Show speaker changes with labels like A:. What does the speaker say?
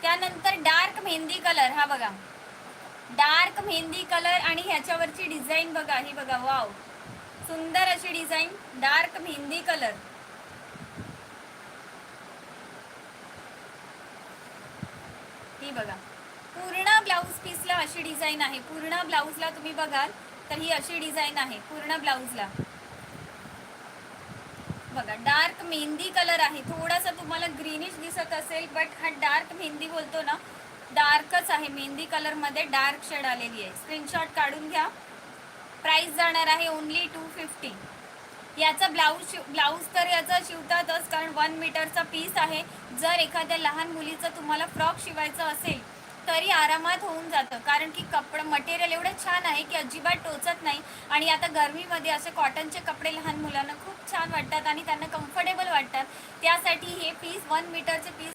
A: त्यानंतर dark mehndi colour, हा बघा डार्क मेहंदी कलर आणि ह्याच्यावरची डिझाईन बघा, ही बघा, वाव सुंदर अशी डिझाईन, डार्क मेहंदी कलर. ही बघा पूर्ण ब्लाऊज पीसला अशी डिझाईन आहे. पूर्ण ब्लाऊजला तुम्ही बघाल तर ही अशी डिझाईन आहे पूर्ण ब्लाऊजला. बघा डार्क मेहंदी कलर आहे. थोडासा तुम्हाला ग्रीनिश दिसत असेल बट हा डार्क मेहंदी बोलतो ना, डार्कच आहे. मेहंदी कलर मध्ये डार्क शेड आलेली आहे. स्क्रीनशॉट काढून घ्या. प्राइस जाणार आहे ओनली 250. याचा ब्लाऊज तर याचा शिवतातच, कारण 1 मीटरचा पीस आहे. जर एखाद्या लहान मुलीचं तुम्हाला फ्रॉक शिवायचं असेल तरी आरामात होऊन जातं, कारण की मटेरियल एवढं छान आहे की अजिबात टोचत नाही. आणि आता गरमीमध्ये असे कॉटनचे कपडे लहान मुलांना खूप छान वाटतात आणि त्यांना कम्फर्टेबल वाटतात. त्यासाठी हे पीस 1 मीटरचे पीस